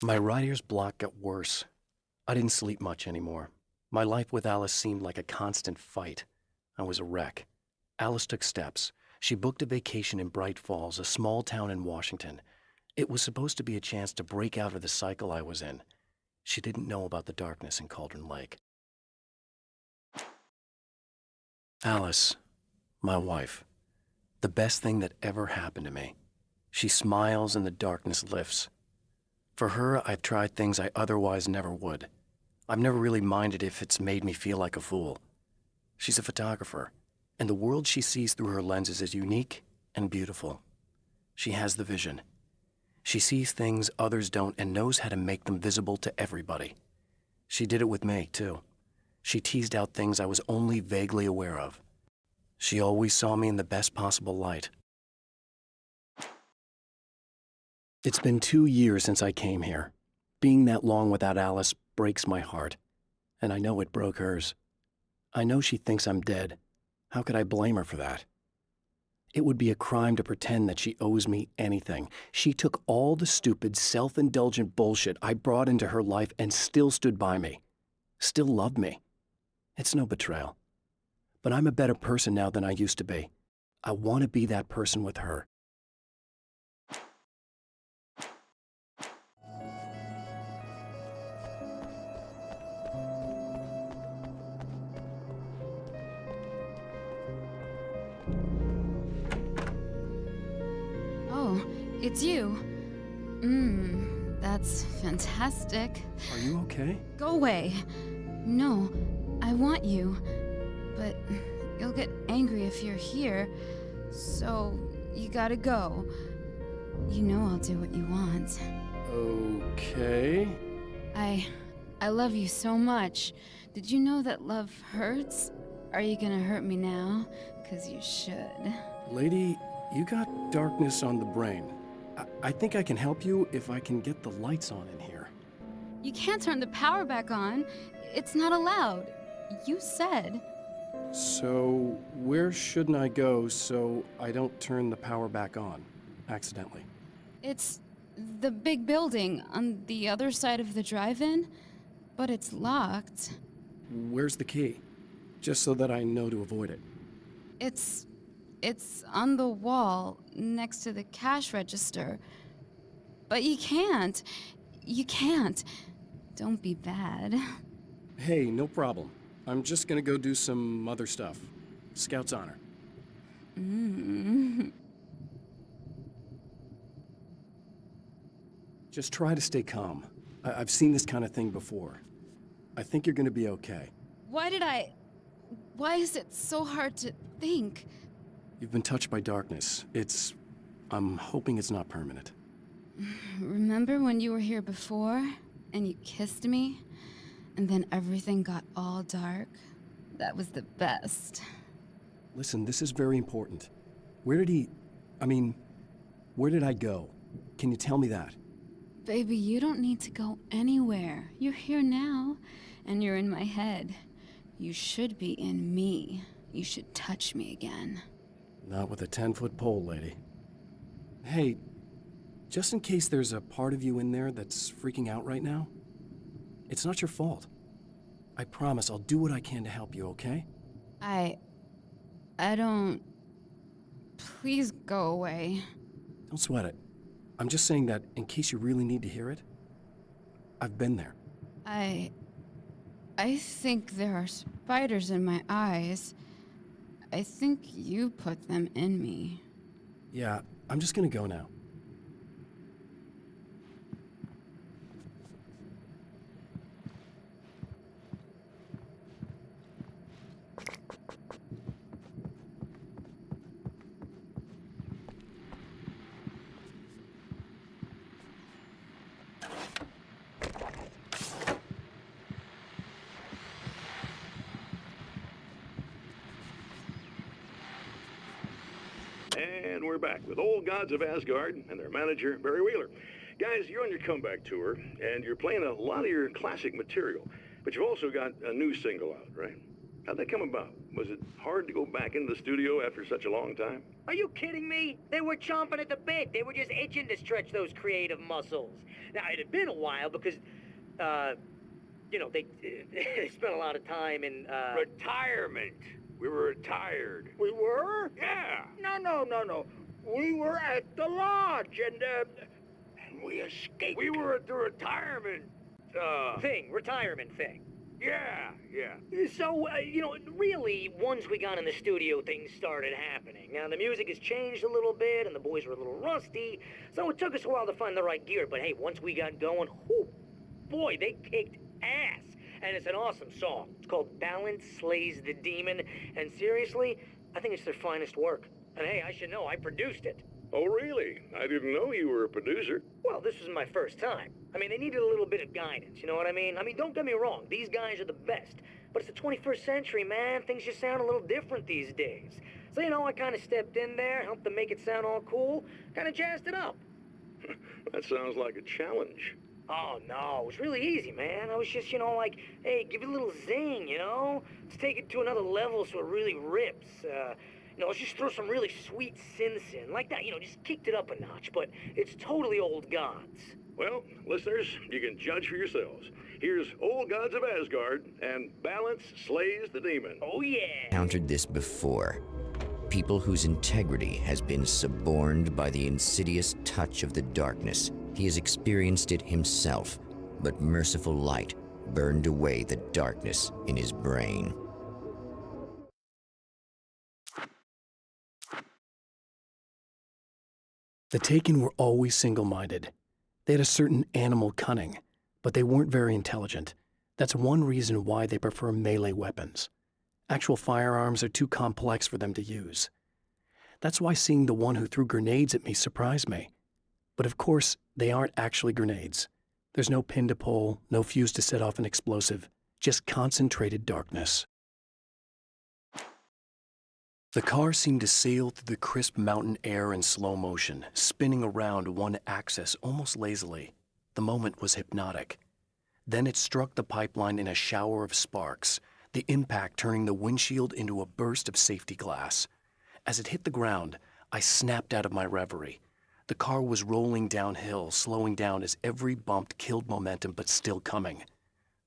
My writer's block got worse. I didn't sleep much anymore. My life with Alice seemed like a constant fight. I was a wreck. Alice took steps. She booked a vacation in Bright Falls, a small town in Washington. It was supposed to be a chance to break out of the cycle I was in. She didn't know about the darkness in Cauldron Lake. Alice, my wife, the best thing that ever happened to me. She smiles and the darkness lifts. For her, I've tried things I otherwise never would. I've never really minded if it's made me feel like a fool. She's a photographer, and the world she sees through her lenses is unique and beautiful. She has the vision. She sees things others don't and knows how to make them visible to everybody. She did it with me, too. She teased out things I was only vaguely aware of. She always saw me in the best possible light. It's been 2 years since I came here. Being that long without Alice breaks my heart, and I know it broke hers. I know she thinks I'm dead. How could I blame her for that? It would be a crime to pretend that she owes me anything. She took all the stupid, self-indulgent bullshit I brought into her life and still stood by me. Still loved me. It's no betrayal. But I'm a better person now than I used to be. I want to be that person with her. Oh, it's you. That's fantastic. Are you okay? Go away. No, I want you. But you'll get angry if you're here, so you gotta go. You know I'll do what you want. Okay. I love you so much. Did you know that love hurts? Are you gonna hurt me now? 'Cause you should. Lady, you got darkness on the brain. I think I can help you if I can get the lights on in here. You can't turn the power back on. It's not allowed. You said. So, where shouldn't I go so I don't turn the power back on accidentally? It's the big building on the other side of the drive-in, but it's locked. Where's the key? Just so that I know to avoid it. It's on the wall next to the cash register. But you can't. You can't. Don't be bad. Hey, no problem. I'm just gonna go do some other stuff. Scout's honor. Just try to stay calm. I've seen this kind of thing before. I think you're gonna be okay. Why is it so hard to think? You've been touched by darkness. I'm hoping it's not permanent. Remember when you were here before and you kissed me? And then everything got all dark? That was the best. Listen, this is very important. Where did I go? Can you tell me that? Baby, you don't need to go anywhere. You're here now, and you're in my head. You should be in me. You should touch me again. Not with a 10-foot pole, lady. Hey, just in case there's a part of you in there that's freaking out right now, it's not your fault. I promise I'll do what I can to help you, okay? I don't... Please go away. Don't sweat it. I'm just saying that in case you really need to hear it, I've been there. I think there are spiders in my eyes. I think you put them in me. Yeah, I'm just gonna go now. And we're back with Old Gods of Asgard and their manager, Barry Wheeler. Guys, you're on your comeback tour, and you're playing a lot of your classic material, but you've also got a new single out, right? How'd that come about? Was it hard to go back into the studio after such a long time? Are you kidding me? They were chomping at the bit. They were just itching to stretch those creative muscles. Now, it had been a while because, they spent a lot of time in, Retirement. We were retired. We were? Yeah. No. We were at the lodge, and we escaped. We were at the retirement, retirement thing. yeah. So, really, once we got in the studio, things started happening. Now, the music has changed a little bit, and the boys were a little rusty, so it took us a while to find the right gear. But hey, once we got going, whew, boy, they kicked ass. And it's an awesome song. It's called Balance Slays the Demon, and seriously, I think it's their finest work. And hey, I should know, I produced it. Oh, really? I didn't know you were a producer. Well, this was my first time. I mean, they needed a little bit of guidance, you know what I mean? Don't get me wrong, these guys are the best. But it's the 21st century, man. Things just sound a little different these days. So, I kind of stepped in there, helped them make it sound all cool, kind of jazzed it up. That sounds like a challenge. Oh, no, it was really easy, man. I was just, hey, give it a little zing, Let's take it to another level so it really rips. Let's just throw some really sweet synths in. Like that, just kicked it up a notch. But it's totally Old Gods. Well, listeners, you can judge for yourselves. Here's Old Gods of Asgard and Balance Slays the Demon. Oh, yeah. Encountered this before. People whose integrity has been suborned by the insidious touch of the darkness. He has experienced it himself, but merciful light burned away the darkness in his brain. The Taken were always single-minded. They had a certain animal cunning, but they weren't very intelligent. That's one reason why they prefer melee weapons. Actual firearms are too complex for them to use. That's why seeing the one who threw grenades at me surprised me. But of course, they aren't actually grenades. There's no pin to pull, no fuse to set off an explosive, just concentrated darkness. The car seemed to sail through the crisp mountain air in slow motion, spinning around one axis almost lazily. The moment was hypnotic. Then it struck the pipeline in a shower of sparks, the impact turning the windshield into a burst of safety glass. As it hit the ground, I snapped out of my reverie. The car was rolling downhill, slowing down as every bump killed momentum but still coming.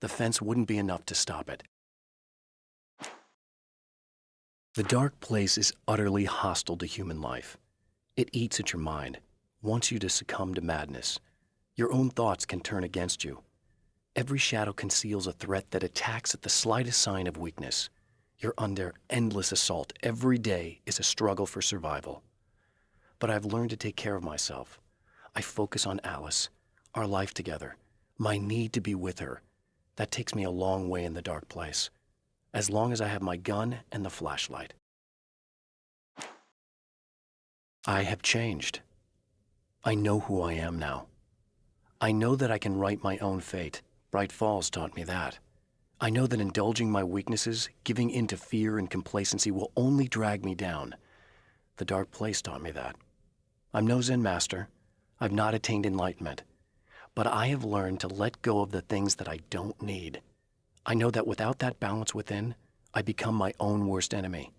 The fence wouldn't be enough to stop it. The dark place is utterly hostile to human life. It eats at your mind, wants you to succumb to madness. Your own thoughts can turn against you. Every shadow conceals a threat that attacks at the slightest sign of weakness. You're under endless assault. Every day is a struggle for survival. But I've learned to take care of myself. I focus on Alice, our life together, my need to be with her. That takes me a long way in the dark place, as long as I have my gun and the flashlight. I have changed. I know who I am now. I know that I can write my own fate. Bright Falls taught me that. I know that indulging my weaknesses, giving in to fear and complacency will only drag me down. The dark place taught me that. I'm no Zen master. I've not attained enlightenment. But I have learned to let go of the things that I don't need. I know that without that balance within, I become my own worst enemy.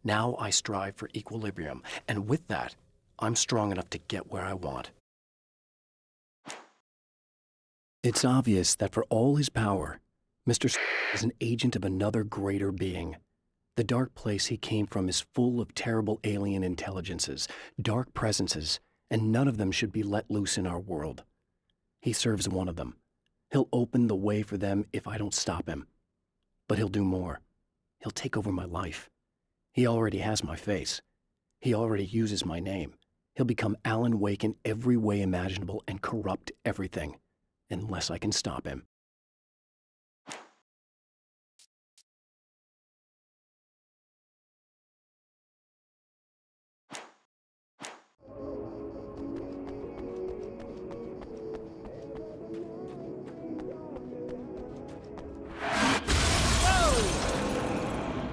Now I strive for equilibrium, and with that, I'm strong enough to get where I want. It's obvious that for all his power, Mr. is an agent of another greater being. The dark place he came from is full of terrible alien intelligences, dark presences, and none of them should be let loose in our world. He serves one of them. He'll open the way for them if I don't stop him. But he'll do more. He'll take over my life. He already has my face. He already uses my name. He'll become Alan Wake in every way imaginable and corrupt everything, unless I can stop him.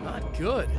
Not good.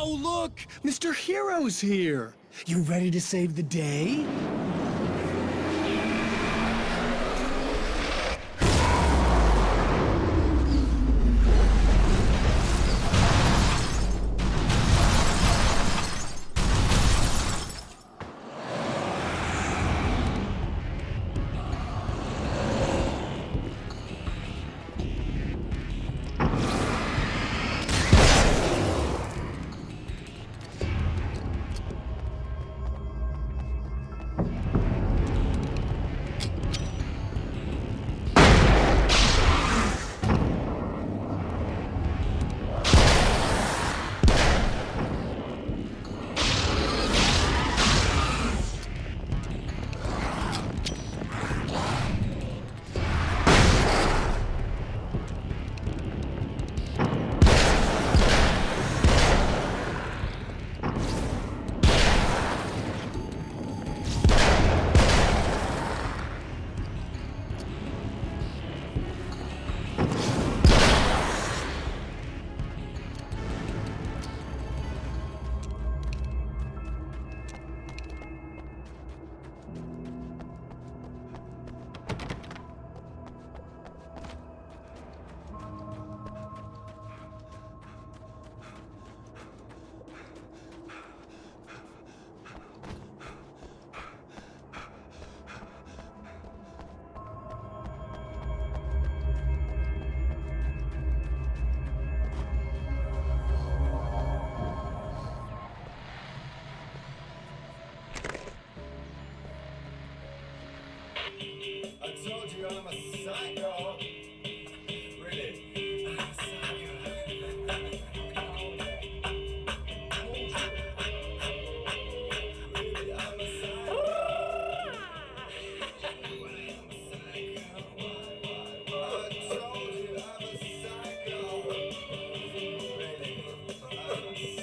Oh, look! Mr. Hero's here! You ready to save the day? I told you I'm a psycho. Really? I'm a psycho. Really, I'm a psycho. I told you I'm a psycho. Really, I'm a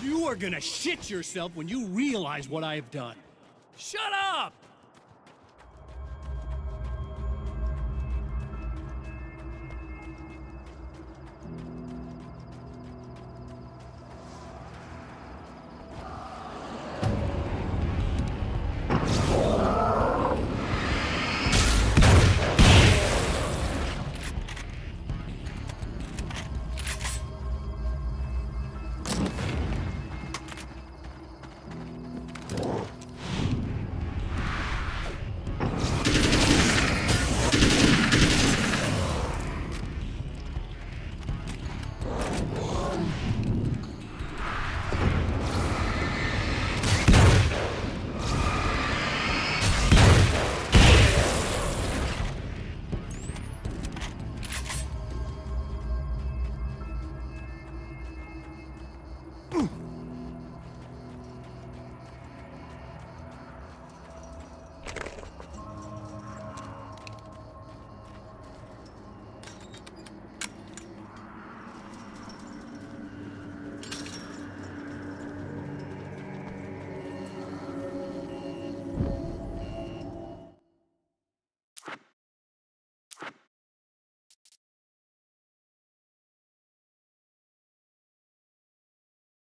You are gonna shit yourself when you realize what I have done. Shut up!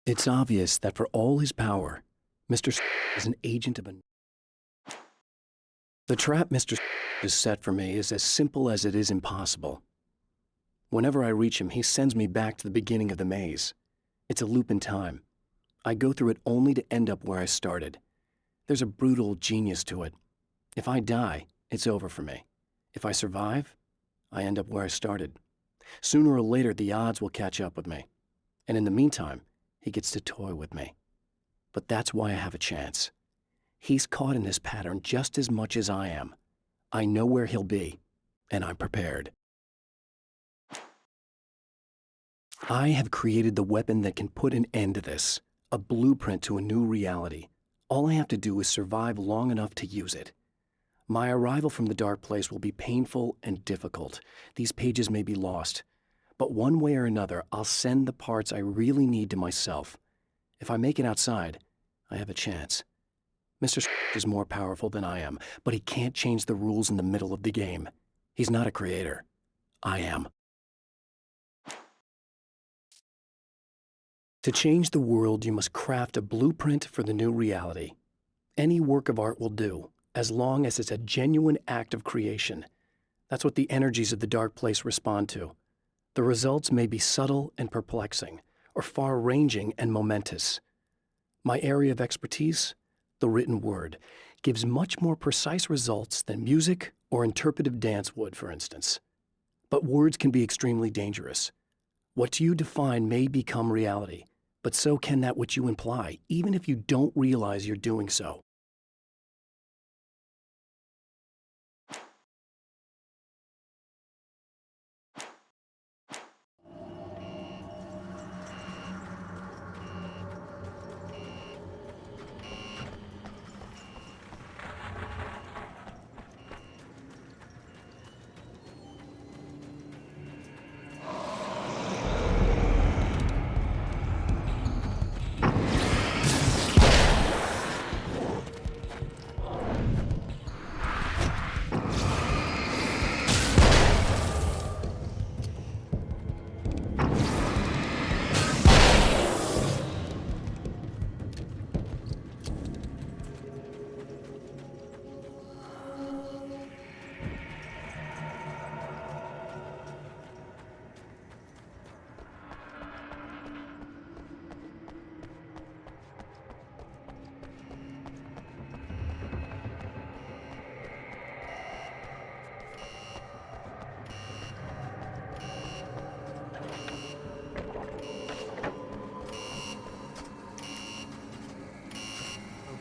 It's obvious that for all his power, Mr. is an agent of a... The trap Mr. has set for me is as simple as it is impossible. Whenever I reach him, he sends me back to the beginning of the maze. It's a loop in time. I go through it only to end up where I started. There's a brutal genius to it. If I die, it's over for me. If I survive, I end up where I started. Sooner or later, the odds will catch up with me. And in the meantime, he gets to toy with me. But that's why I have a chance. He's caught in this pattern just as much as I am. I know where he'll be, and I'm prepared. I have created the weapon that can put an end to this, a blueprint to a new reality. All I have to do is survive long enough to use it. My arrival from the dark place will be painful and difficult. These pages may be lost. But one way or another, I'll send the parts I really need to myself. If I make it outside, I have a chance. Mr. is more powerful than I am, but he can't change the rules in the middle of the game. He's not a creator. I am. To change the world, you must craft a blueprint for the new reality. Any work of art will do, as long as it's a genuine act of creation. That's what the energies of the dark place respond to. The results may be subtle and perplexing, or far-ranging and momentous. My area of expertise, the written word, gives much more precise results than music or interpretive dance would, for instance. But words can be extremely dangerous. What you define may become reality, but so can that which you imply, even if you don't realize you're doing so.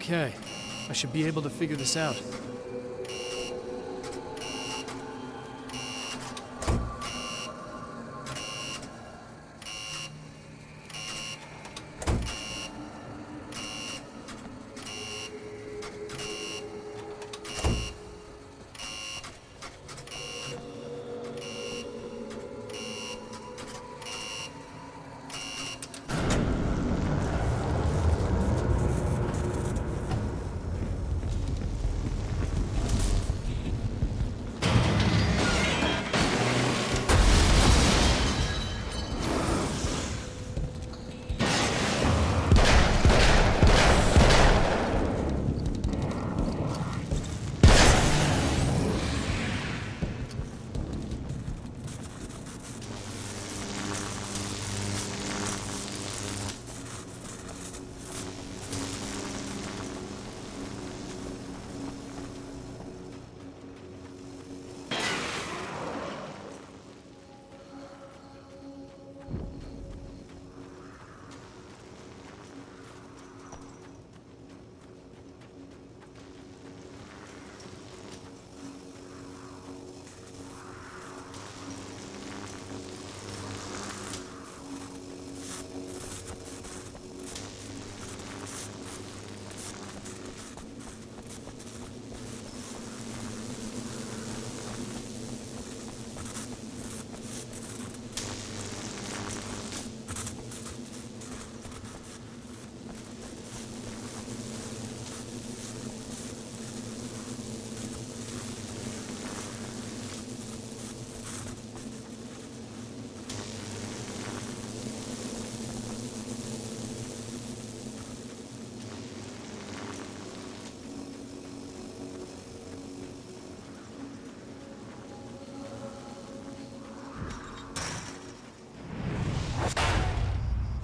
Okay, I should be able to figure this out.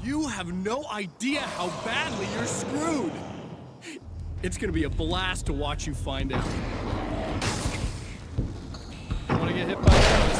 You have no idea how badly you're screwed! It's gonna be a blast to watch you find out. Don't wanna get hit by those.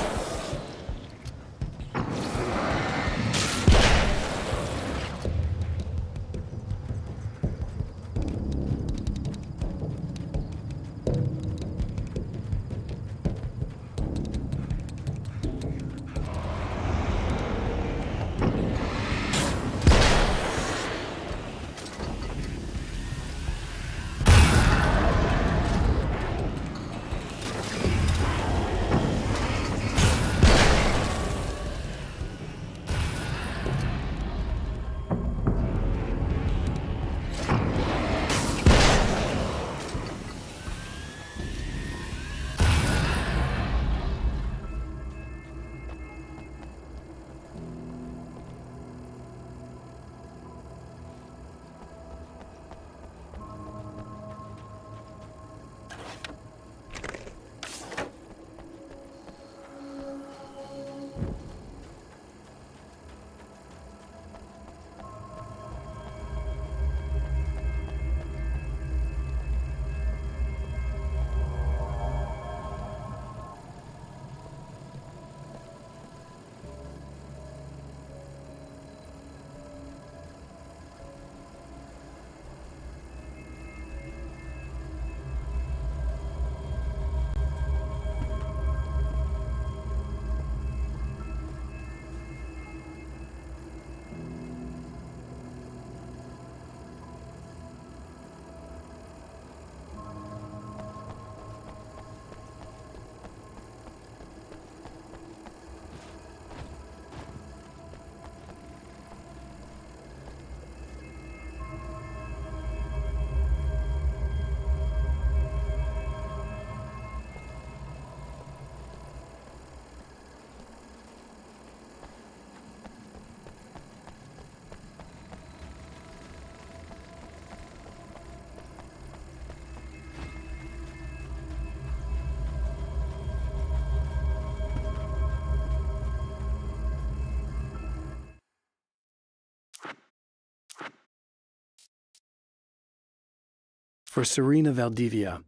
For Serena Valdivia,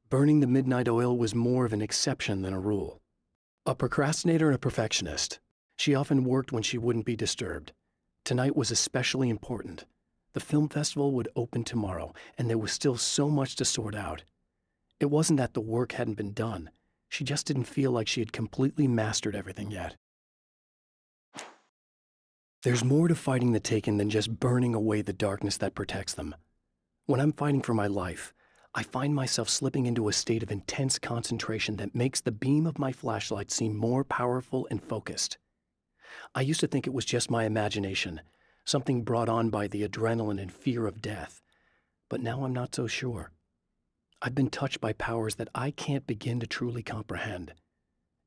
burning the midnight oil was more of an exception than a rule. A procrastinator and a perfectionist, she often worked when she wouldn't be disturbed. Tonight was especially important. The film festival would open tomorrow, and there was still so much to sort out. It wasn't that the work hadn't been done. She just didn't feel like she had completely mastered everything yet. There's more to fighting the Taken than just burning away the darkness that protects them. When I'm fighting for my life, I find myself slipping into a state of intense concentration that makes the beam of my flashlight seem more powerful and focused. I used to think it was just my imagination, something brought on by the adrenaline and fear of death, but now I'm not so sure. I've been touched by powers that I can't begin to truly comprehend,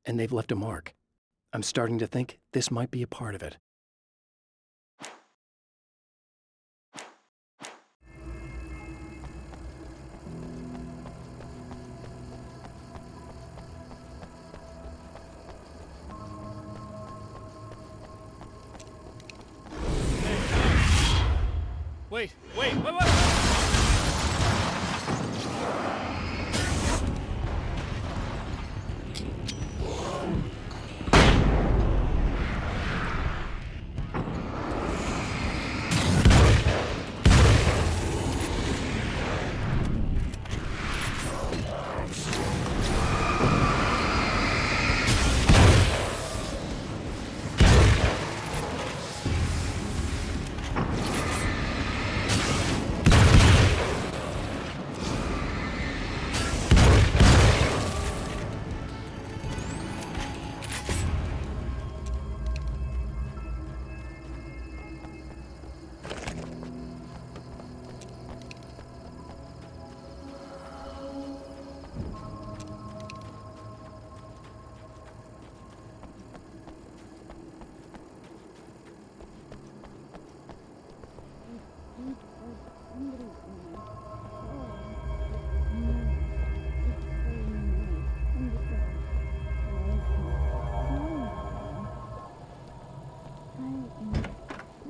and they've left a mark. I'm starting to think this might be a part of it. Wait.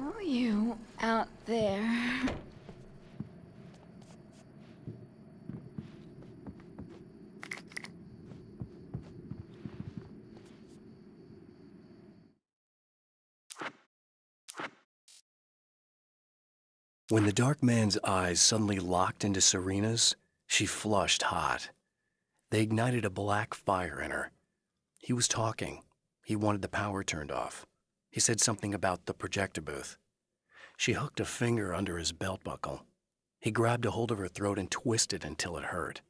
Are you out there? When the dark man's eyes suddenly locked into Serena's, she flushed hot. They ignited a black fire in her. He was talking. He wanted the power turned off. He said something about the projector booth. She hooked a finger under his belt buckle. He grabbed a hold of her throat and twisted until it hurt.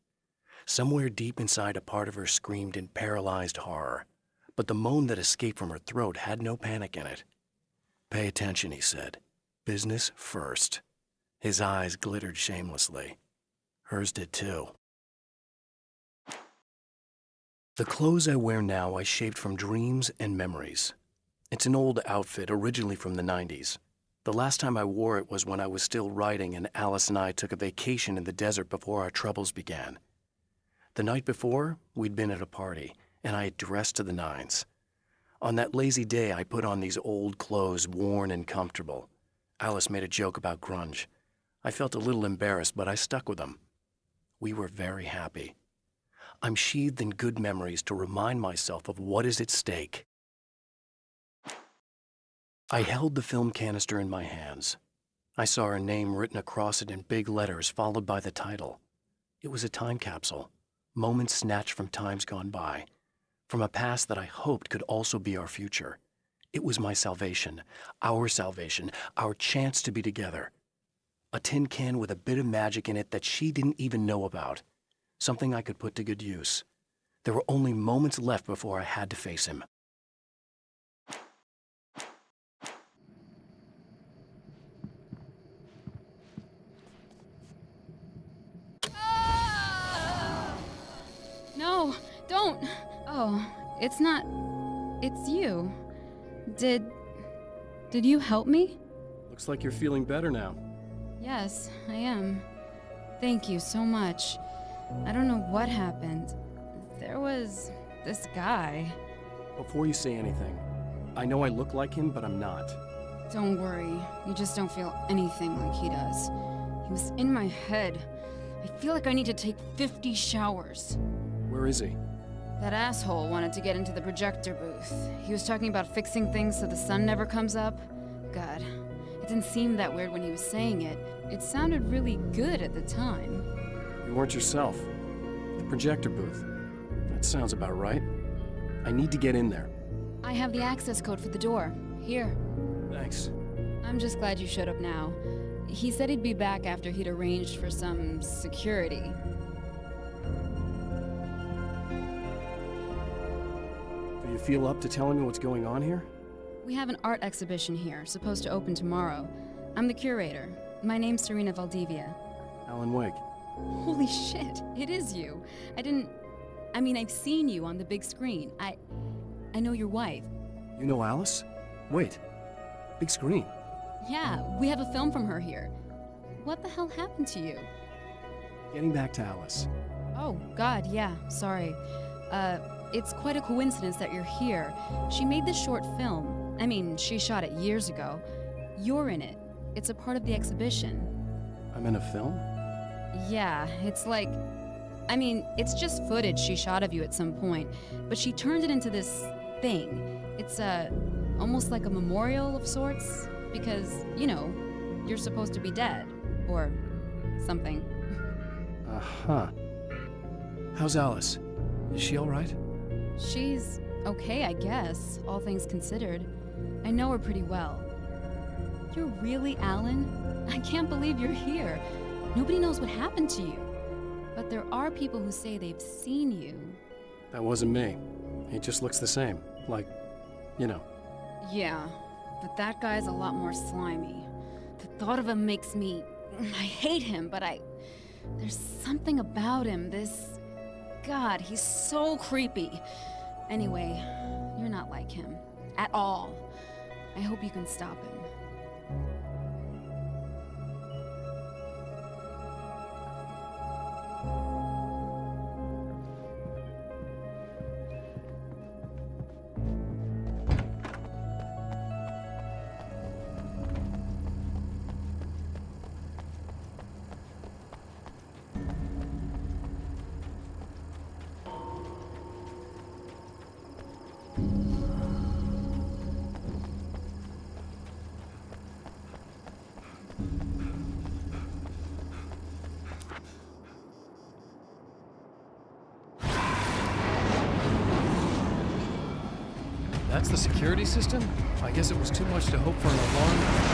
Somewhere deep inside, a part of her screamed in paralyzed horror, but the moan that escaped from her throat had no panic in it. "Pay attention," he said. "Business first." His eyes glittered shamelessly. Hers did too. The clothes I wear now I shaped from dreams and memories. It's an old outfit, originally from the 90s. The last time I wore it was when I was still writing and Alice and I took a vacation in the desert before our troubles began. The night before, we'd been at a party, and I had dressed to the nines. On that lazy day, I put on these old clothes, worn and comfortable. Alice made a joke about grunge. I felt a little embarrassed, but I stuck with them. We were very happy. I'm sheathed in good memories to remind myself of what is at stake. I held the film canister in my hands. I saw her name written across it in big letters, followed by the title. It was a time capsule, moments snatched from times gone by, from a past that I hoped could also be our future. It was my salvation, our chance to be together. A tin can with a bit of magic in it that she didn't even know about. Something I could put to good use. There were only moments left before I had to face him. No, don't! Oh, it's not... It's you. Did you help me? Looks like you're feeling better now. Yes, I am. Thank you so much. I don't know what happened. There was this guy. Before you say anything, I know I look like him, but I'm not. Don't worry, you just don't feel anything like he does. He was in my head. I feel like I need to take 50 showers. Where is he? That asshole wanted to get into the projector booth. He was talking about fixing things so the sun never comes up. God, it didn't seem that weird when he was saying it. It sounded really good at the time. You weren't yourself. The projector booth. That sounds about right. I need to get in there. I have the access code for the door. Here. Thanks. I'm just glad you showed up now. He said he'd be back after he'd arranged for some security. Do you feel up to telling me what's going on here? We have an art exhibition here, supposed to open tomorrow. I'm the curator. My name's Serena Valdivia. Alan Wake. Holy shit, it is you. I've seen you on the big screen. I know your wife. You know Alice? Wait. Big screen. Yeah, we have a film from her here. What the hell happened to you? Getting back to Alice. Oh, God, yeah, sorry. It's quite a coincidence that you're here. She made this short film. She shot it years ago. You're in it. It's a part of the exhibition. I'm in a film? Yeah, it's like... it's just footage she shot of you at some point, but she turned it into this thing. It's almost like a memorial of sorts, because, you're supposed to be dead. Or something. Uh-huh. How's Alice? Is she alright? She's okay, I guess, all things considered. I know her pretty well. You're really Alan? I can't believe you're here. Nobody knows what happened to you. But there are people who say they've seen you. That wasn't me. He just looks the same. Like, Yeah, but that guy's a lot more slimy. The thought of him makes me... I hate him, but there's something about him, God, he's so creepy. Anyway, you're not like him. At all. I hope you can stop him. That's the security system? I guess it was too much to hope for an alarm.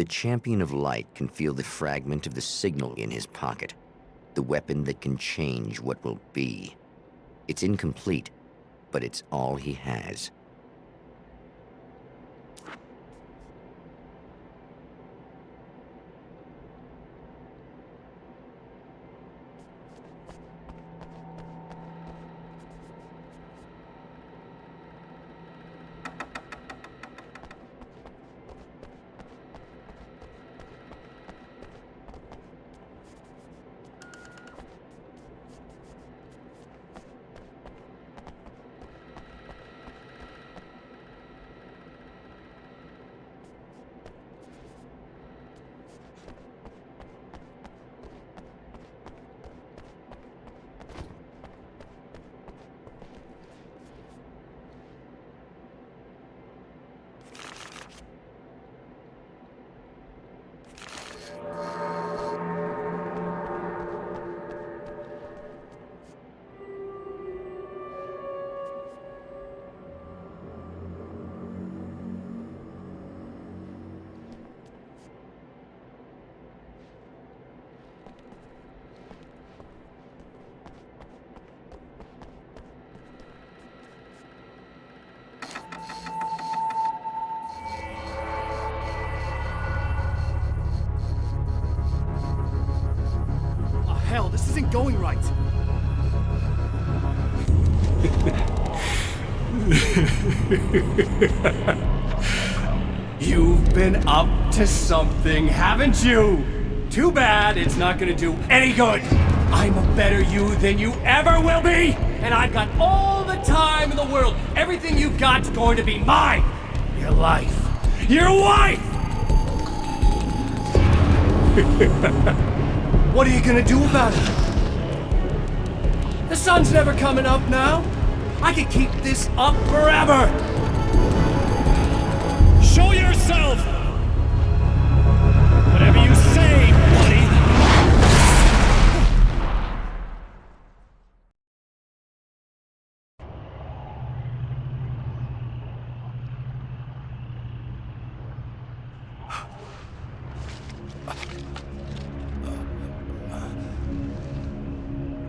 The Champion of Light can feel the fragment of the signal in his pocket, the weapon that can change what will be. It's incomplete, but it's all he has. Hell, this isn't going right. You've been up to something, haven't you? Too bad it's not gonna do any good. I'm a better you than you ever will be, and I've got all the time in the world. Everything you've got's going to be mine. Your life. Your wife! What are you gonna do about it? The sun's never coming up now. I can keep this up forever. Show yourself! Whatever you say, buddy.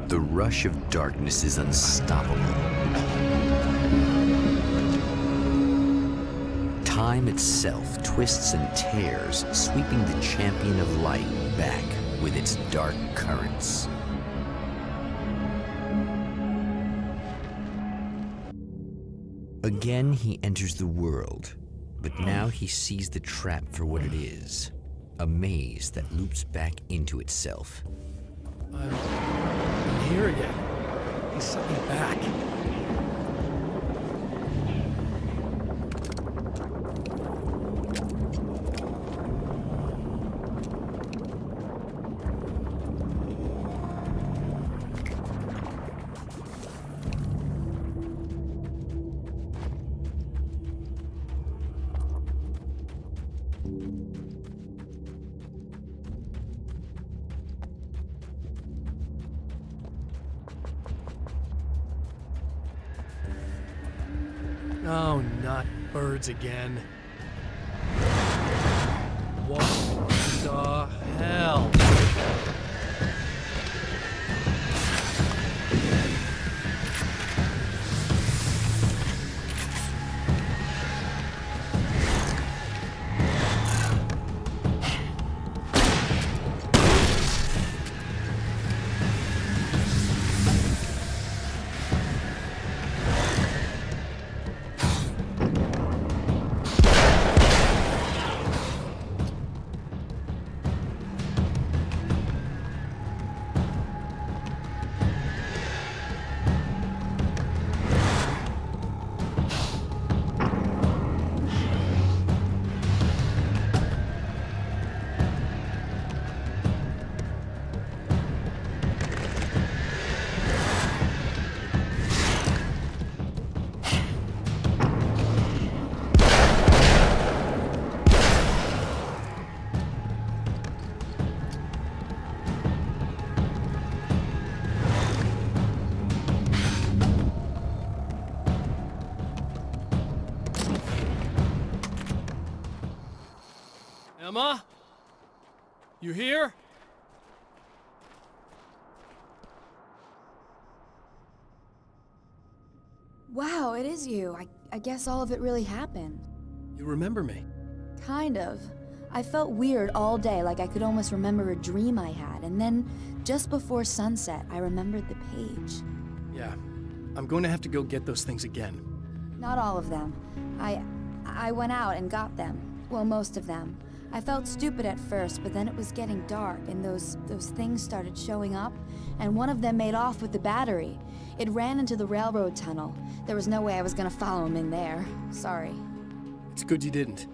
The rush of darkness is unstoppable. Time itself twists and tears, sweeping the Champion of Light back with its dark currents. Again, he enters the world, but now he sees the trap for what it is, a maze that loops back into itself. I'm here again. He sent me back. Oh, not birds again. What the hell? Emma? You here? Wow, it is you. I guess all of it really happened. You remember me? Kind of. I felt weird all day, like I could almost remember a dream I had, and then, just before sunset, I remembered the page. Yeah. I'm going to have to go get those things again. Not all of them. I went out and got them. Well, most of them. I felt stupid at first, but then it was getting dark, and those things started showing up, and one of them made off with the battery. It ran into the railroad tunnel. There was no way I was gonna follow him in there. Sorry. It's good you didn't.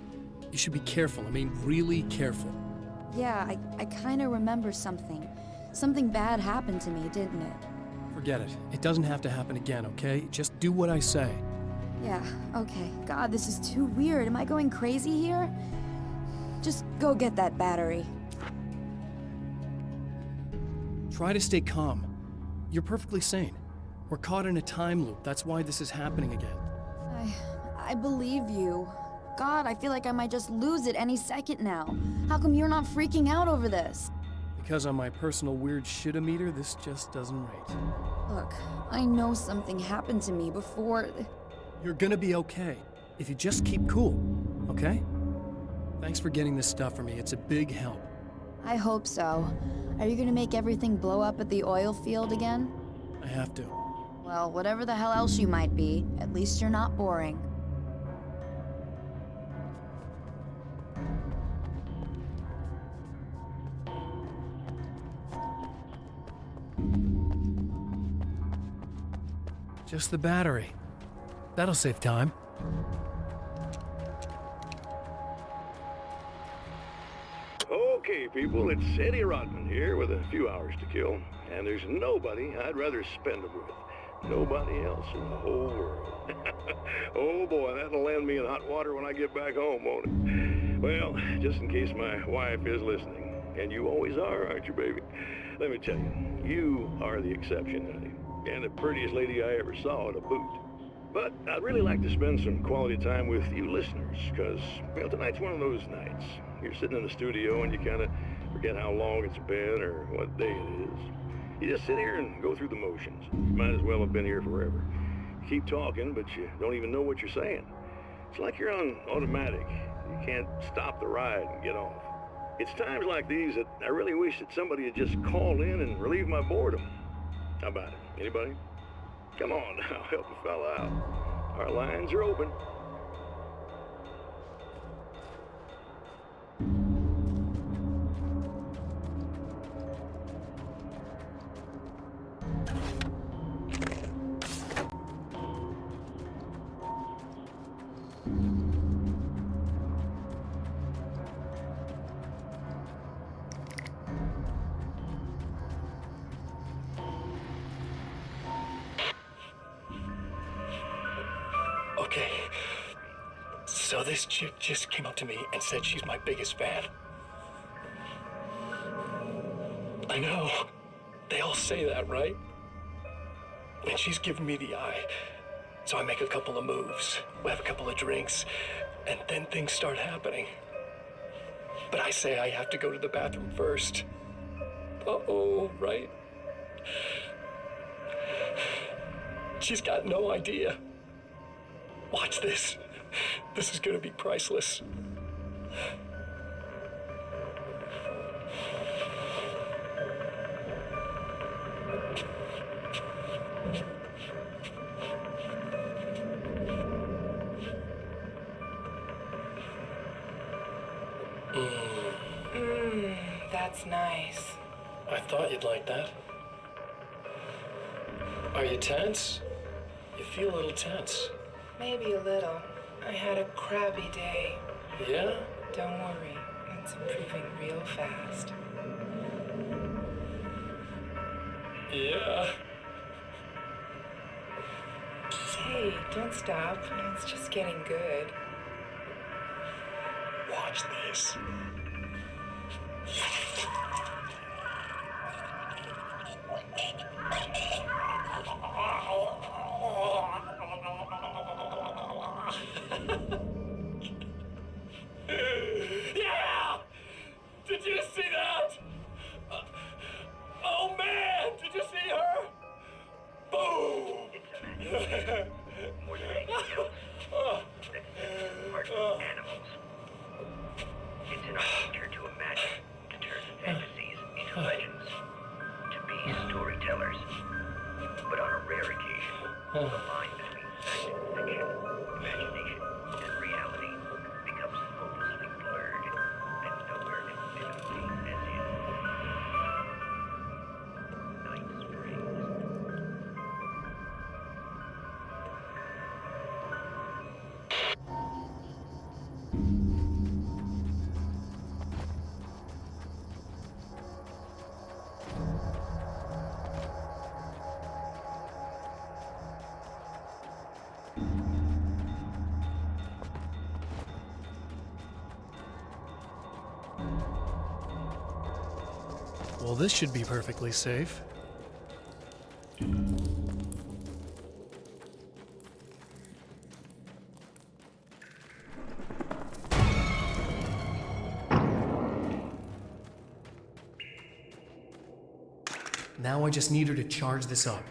You should be careful. I mean, really careful. Yeah, I kinda remember something. Something bad happened to me, didn't it? Forget it. It doesn't have to happen again, okay? Just do what I say. Yeah, okay. God, this is too weird. Am I going crazy here? Just go get that battery. Try to stay calm. You're perfectly sane. We're caught in a time loop. That's why this is happening again. I believe you. God, I feel like I might just lose it any second now. How come you're not freaking out over this? Because on my personal weird shit-o-meter, this just doesn't rate. Look, I know something happened to me before. You're gonna be okay, if you just keep cool, okay? Thanks for getting this stuff for me. It's a big help. I hope so. Are you gonna make everything blow up at the oil field again? I have to. Well, whatever the hell else you might be, at least you're not boring. Just the battery. That'll save time. Okay, people, it's Eddie Rodman here with a few hours to kill, and there's nobody I'd rather spend them with. Nobody else in the whole world. Oh boy, that'll land me in hot water when I get back home, won't it? Well, just in case my wife is listening, and you always are, aren't you, baby? Let me tell you, you are the exception, honey, and the prettiest lady I ever saw to boot. But I'd really like to spend some quality time with you listeners, because, well, tonight's one of those nights. You're sitting in the studio and you kind of forget how long it's been or what day it is. You just sit here and go through the motions. You might as well have been here forever. You keep talking, but you don't even know what you're saying. It's like you're on automatic. You can't stop the ride and get off. It's times like these that I really wish that somebody would just call in and relieve my boredom. How about it? Anybody? Come on now, help a fella out. Our lines are open. Okay, so this chick just came up to me and said she's my biggest fan. I know, they all say that, right? And she's giving me the eye. So I make a couple of moves, we have a couple of drinks, and then things start happening. But I say I have to go to the bathroom first. Uh-oh, right? She's got no idea. Watch this. This is gonna be priceless. That's nice. I thought you'd like that. Are you tense? You feel a little tense. Maybe a little. I had a crabby day. Yeah? Don't worry, it's improving real fast. Yeah. Hey, don't stop. It's just getting good. Watch this. Yeah! in our nature to imagine, to turn fantasies into legends, to be storytellers. But on a rare occasion, the line between fact and fiction, imagination and reality becomes hopelessly blurred, and nowhere can fit a face as in Night Springs. Well, this should be perfectly safe. Now I just need her to charge this up.